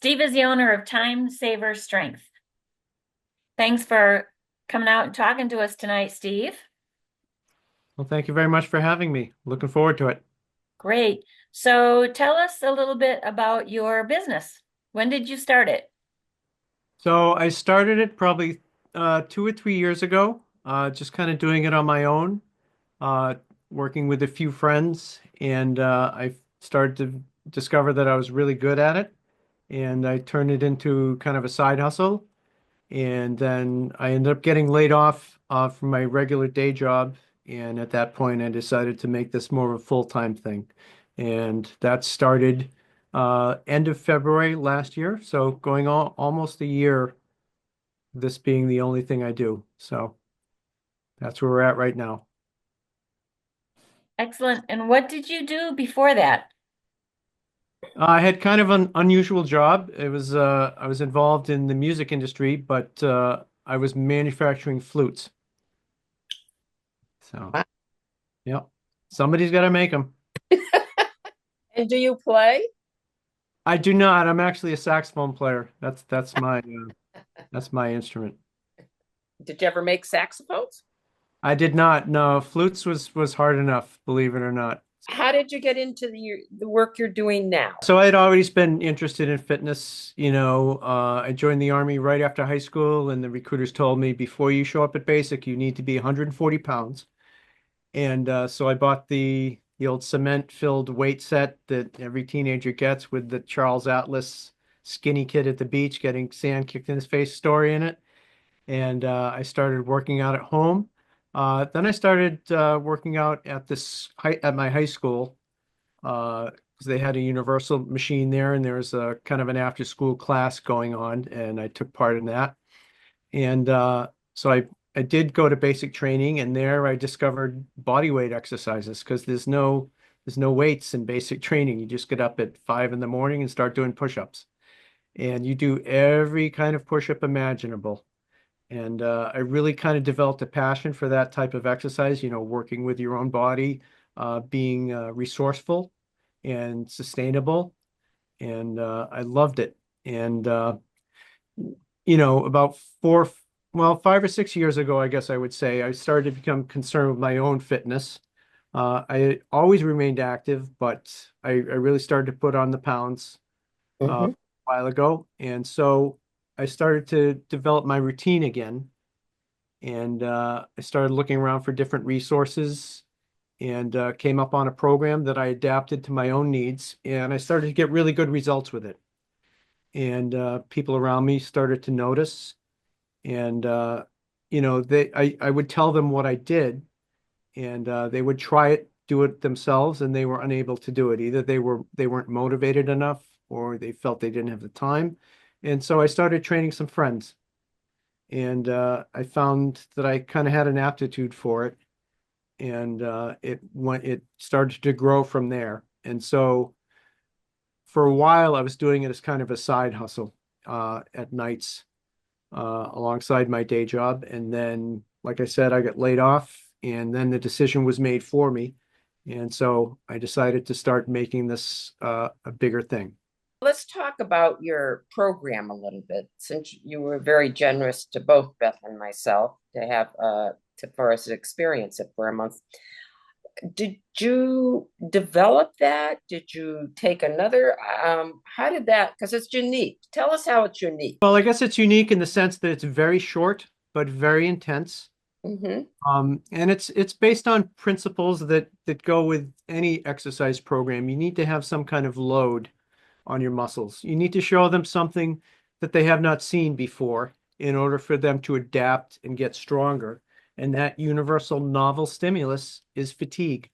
Steve is the owner of TimeSaver Strength. Thanks for coming out and talking to us tonight, Steve. Well, thank you very much for having me. Looking forward to it. Great. So tell us a little bit about your business. When did you start it? So I started it probably 2 or 3 years ago, just kind of doing it on my own, uh, working with a few friends, and I started to discover that I was really good at it, and I turned it into kind of a side hustle, and then I ended up getting laid off from my regular day job, and at that point I decided to make this more of a full-time thing, and that started end of February last year, so going on almost a year, this being the only thing I do. So that's where we're at right now. Excellent. And what did you do before that? I had kind of an unusual job. It was I was involved in the music industry, but I was manufacturing flutes. So, Wow. yep, somebody's got to make them. And do you play? I do not. I'm actually a saxophone player. That's my instrument. Did you ever make saxophones? I did not. No, flutes was hard enough, believe it or not. How did you get into the work you're doing now? So I had always been interested in fitness. I joined the Army right after high school, and the recruiters told me before you show up at basic, you need to be 140 pounds. And so I bought the old cement-filled weight set that every teenager gets with the Charles Atlas skinny kid at the beach getting sand kicked in his face story in it. And I started working out at home. Then I started working out at my high school because they had a universal machine there, and there was a kind of an after-school class going on, and I took part in that. And so I did go to basic training, and there I discovered body weight exercises because there's no weights in basic training. You just get up at 5 in the morning and start doing push-ups, and you do every kind of push-up imaginable. And I really kind of developed a passion for that type of exercise, working with your own body, being resourceful and sustainable. And I loved it. And, about 5 or 6 years ago, I guess I would say, I started to become concerned with my own fitness. I always remained active, but I really started to put on the pounds a Hmm. while ago. And so I started to develop my routine again. And I started looking around for different resources and came up on a program that I adapted to my own needs. And I started to get really good results with it. And people around me started to notice. And I would tell them what I did, and they would try it, do it themselves, and they were unable to do it. Either they weren't motivated enough, or they felt they didn't have the time. And so I started training some friends, and I found that I kind of had an aptitude for it, and it started to grow from there. And so for a while, I was doing it as kind of a side hustle at nights alongside my day job. And then, like I said, I got laid off, and then the decision was made for me. And so I decided to start making this a bigger thing. Let's talk about your program a little bit, since you were very generous to both Beth and myself to have for us to experience it for a month. Did you develop that? Did you take another? How did that? Because it's unique. Tell us how it's unique. Well, I guess it's unique in the sense that it's very short, but very intense. Hmm. And it's based on principles that go with any exercise program. You need to have some kind of load on your muscles. You need to show them something that they have not seen before in order for them to adapt and get stronger. And that universal novel stimulus is fatigue,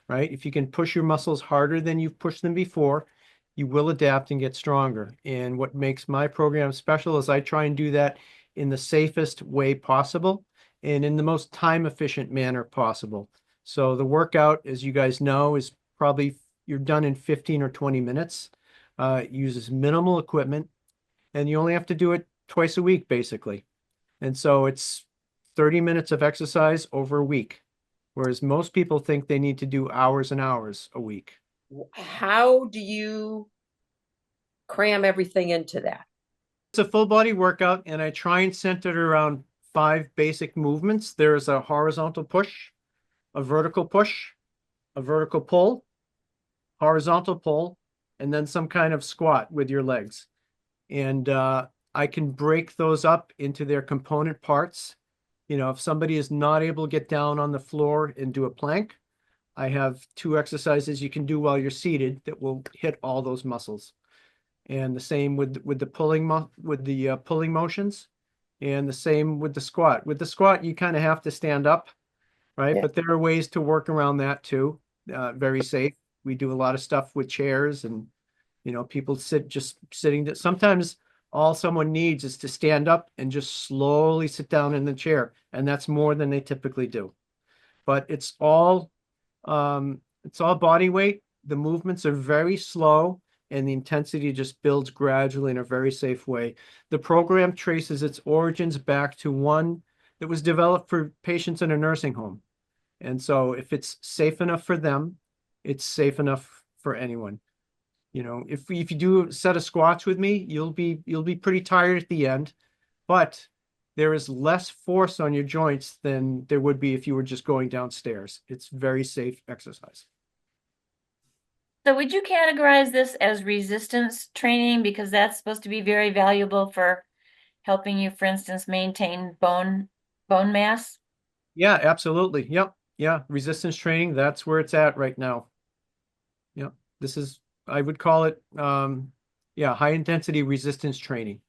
right? If you can push your muscles harder than you've pushed them before, you will adapt and get stronger. And what makes my program special is I try and do that in the safest way possible and in the most time efficient manner possible. So the workout, as you guys know, is probably you're done in 15 or 20 minutes. It uses minimal equipment, and you only have to do it twice a week, basically. And so it's 30 minutes of exercise over a week, whereas most people think they need to do hours and hours a week. How do you cram everything into that? It's a full body workout, and I try and center it around 5 basic movements. There's a horizontal push, a vertical push, a vertical pull, horizontal pull, and then some kind of squat with your legs. And I can break those up into their component parts. You know, if somebody is not able to get down on the floor and do a plank, I have 2 exercises you can do while you're seated that will hit all those muscles. And the same with the pulling motions, and the same with the squat. With the squat, you kind of have to stand up, right? Yeah. But there are ways to work around that too. Very safe. We do a lot of stuff with chairs, and people just sitting. Sometimes all someone needs is to stand up and just slowly sit down in the chair, and that's more than they typically do. But it's all body weight. The movements are very slow, and the intensity just builds gradually in a very safe way. The program traces its origins back to one that was developed for patients in a nursing home. And so if it's safe enough for them, it's safe enough for anyone. If you do a set of squats with me, you'll be pretty tired at the end, but there is less force on your joints than there would be if you were just going downstairs. It's very safe exercise. So would you categorize this as resistance training because that's supposed to be very valuable for helping you, for instance, maintain bone mass? Yeah, absolutely. Yep. Yeah. Resistance training, that's where it's at right now. Yep. I would call it, yeah, high intensity resistance training.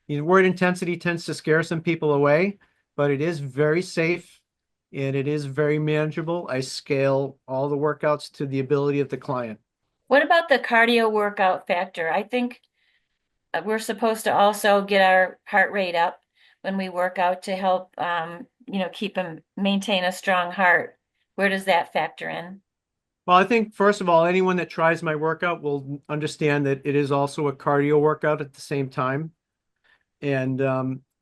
The word intensity tends to scare some people away, but it is very safe and it is very manageable. I scale all the workouts to the ability of the client. What about the cardio workout factor? I think we're supposed to also get our heart rate up when we work out to help, keep and maintain a strong heart. Where does that factor in? Well, I think first of all, anyone that tries my workout will understand that it is also a cardio workout at the same time. And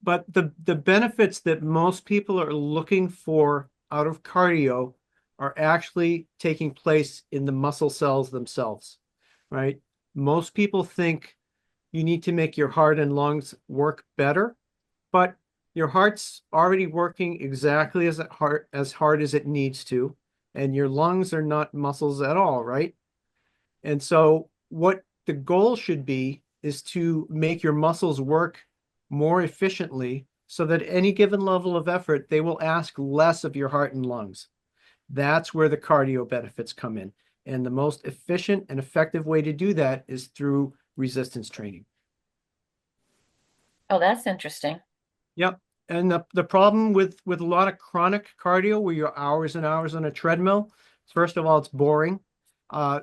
but the benefits that most people are looking for out of cardio are actually taking place in the muscle cells themselves, right? Most people think you need to make your heart and lungs work better, but your heart's already working exactly as hard as it needs to, and your lungs are not muscles at all, right? And so what the goal should be is to make your muscles work more efficiently so that any given level of effort, they will ask less of your heart and lungs. That's where the cardio benefits come in. And the most efficient and effective way to do that is through resistance training. Oh, that's interesting. Yep. And the problem with a lot of chronic cardio where you're hours and hours on a treadmill, first of all, it's boring.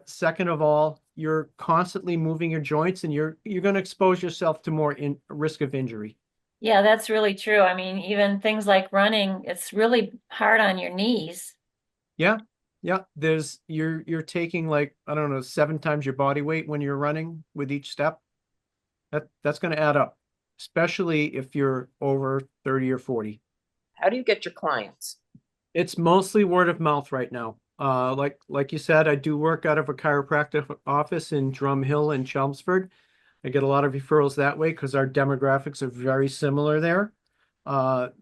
Second of all, you're constantly moving your joints, and you're going to expose yourself to more risk of injury. Yeah, that's really true. I mean, even things like running, it's really hard on your knees. Yeah. Yeah. You're taking, like, I don't know, 7 times your body weight when you're running with each step. That's going to add up, especially if you're over 30 or 40. How do you get your clients? It's mostly word of mouth right now. Like you said, I do work out of a chiropractic office in Drum Hill and Chelmsford. I get a lot of referrals that way because our demographics are very similar there.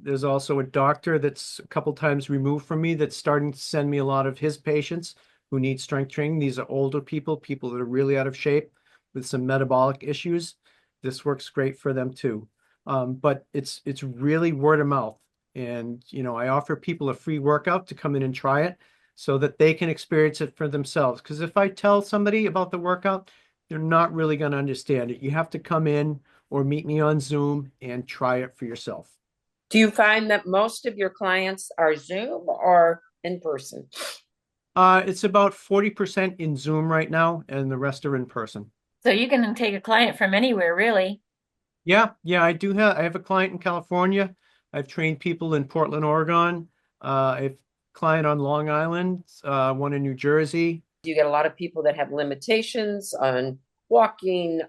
There's also a doctor that's a couple times removed from me that's starting to send me a lot of his patients who need strength training. These are older people that are really out of shape with some metabolic issues. This works great for them too. But it's really word of mouth. And, I offer people a free workout to come in and try it so that they can experience it for themselves. Because if I tell somebody about the workout, they're not really going to understand it. You have to come in or meet me on Zoom and try it for yourself. Do you find that most of your clients are Zoom or in person? It's about 40% in Zoom right now, and the rest are in person. So you can take a client from anywhere, really. Yeah, I have a client in California. I've trained people in Portland, Oregon. I have a client on Long Island, one in New Jersey. Do you get a lot of people that have limitations on walking,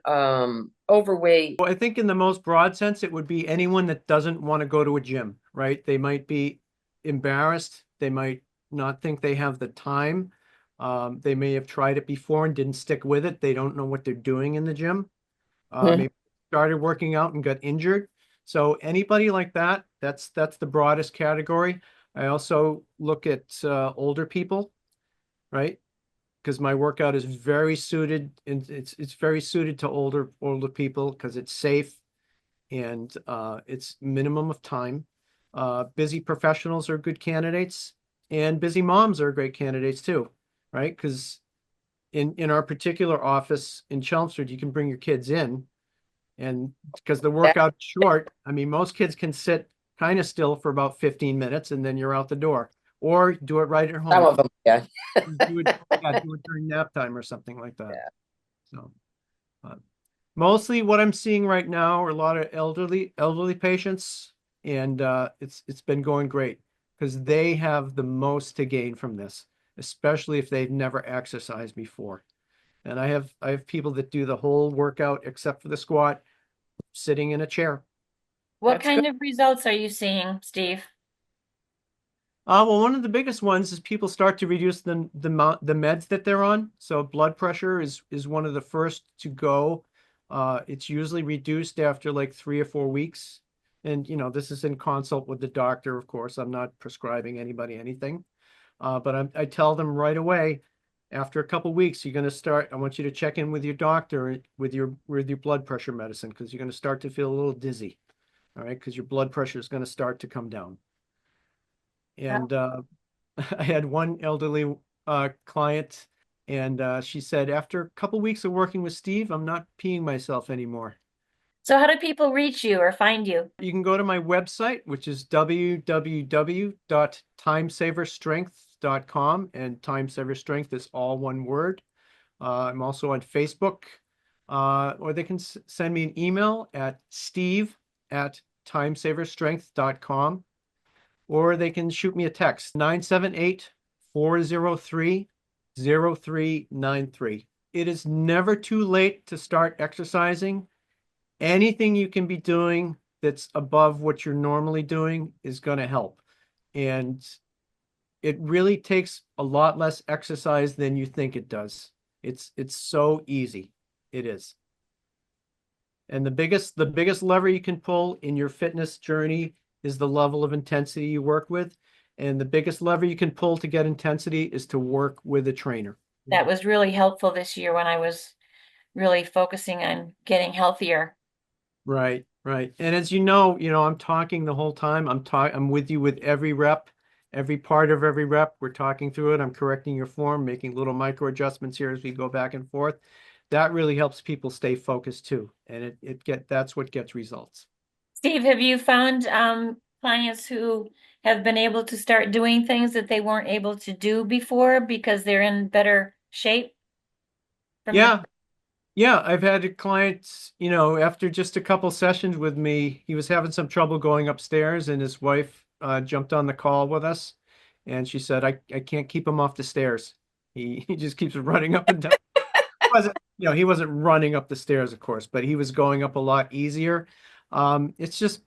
overweight? Well, I think in the most broad sense, it would be anyone that doesn't want to go to a gym, right? They might be embarrassed. They might not think they have the time. They may have tried it before and didn't stick with it. They don't know what they're doing in the gym. Maybe started working out and got injured. So anybody like that, that's the broadest category. I also look at older people, right? Because my workout is very suited, and it's very suited to older people because it's safe and it's minimum of time. Busy professionals are good candidates, and busy moms are great candidates too, right? Because in our particular office in Chelmsford, you can bring your kids in, and because the workout's short, I mean, most kids can sit kind of still for about 15 minutes and then you're out the door, or do it right at Some home. of them, yeah. Do it, yeah, do it during nap time or something like that. Yeah. So, uh, mostly what I'm seeing right now are a lot of elderly patients, and it's been going great because they have the most to gain from this, especially if they've never exercised before. And I have people that do the whole workout except for the squat, sitting in a chair. What That's good. kind of results are you seeing, Steve? Well, one of the biggest ones is people start to reduce the meds that they're on. So blood pressure is one of the first to go. It's usually reduced after like 3 or 4 weeks. And this is in consult with the doctor, of course. I'm not prescribing anybody anything. But I tell them right away, after a couple weeks, you're going to start. I want you to check in with your doctor with your blood pressure medicine because you're going to start to feel a little dizzy. All right, because your blood pressure is going to start to come down. And I had one elderly client, and she said, after a couple weeks of working with Steve, I'm not peeing myself anymore. So how do people reach you or find you? You can go to my website, which is www.timesaverstrength.com, and TimeSaver Strength is all one word. I'm also on Facebook, or they can send me an email at steve@timesaverstrength.com. Or they can shoot me a text, 978-403-0393. It is never too late to start exercising. Anything you can be doing that's above what you're normally doing is going to help. And it really takes a lot less exercise than you think it does. It's so easy. It is. And the biggest lever you can pull in your fitness journey is the level of intensity you work with. And the biggest lever you can pull to get intensity is to work with a trainer. That was really helpful this year when I was really focusing on getting healthier. Right, right. And as I'm talking the whole time. I'm with you with every rep, every part of every rep. We're talking through it. I'm correcting your form, making little micro adjustments here as we go back and forth. That really helps people stay focused too. And that's what gets results. Steve, have you found clients who have been able to start doing things that they weren't able to do before because they're in better shape from your Yeah, yeah, I've had a client, after just a couple sessions with me, he was having some trouble going upstairs, and his wife jumped on the call with us, and she said, I can't keep him off the stairs. He just keeps running up and down. He wasn't running up the stairs, of course, but he was going up a lot easier. It's just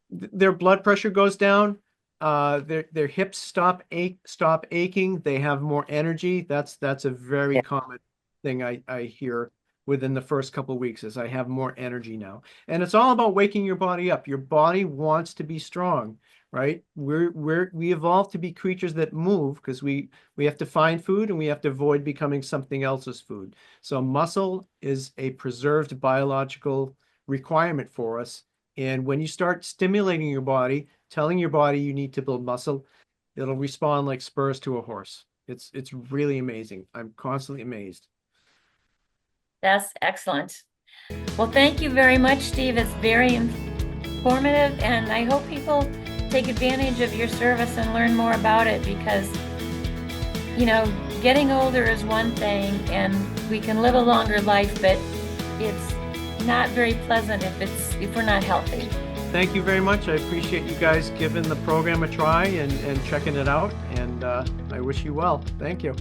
their blood pressure goes down. Their hips stop aching. They have more energy. That's a very Yeah. common thing I hear within the first couple of weeks is I have more energy now. And it's all about waking your body up. Your body wants to be strong, right? We evolved to be creatures that move because we have to find food and we have to avoid becoming something else's food. So muscle is a preserved biological requirement for us. And when you start stimulating your body, telling your body you need to build muscle, it'll respond like spurs to a horse. It's really amazing. I'm constantly amazed. That's excellent. Well, thank you very much, Steve. It's very informative, and I hope people take advantage of your service and learn more about it because, getting older is one thing and we can live a longer life, but it's not very pleasant if we're not healthy. Thank you very much. I appreciate you guys giving the program a try and checking it out. And I wish you well. Thank you.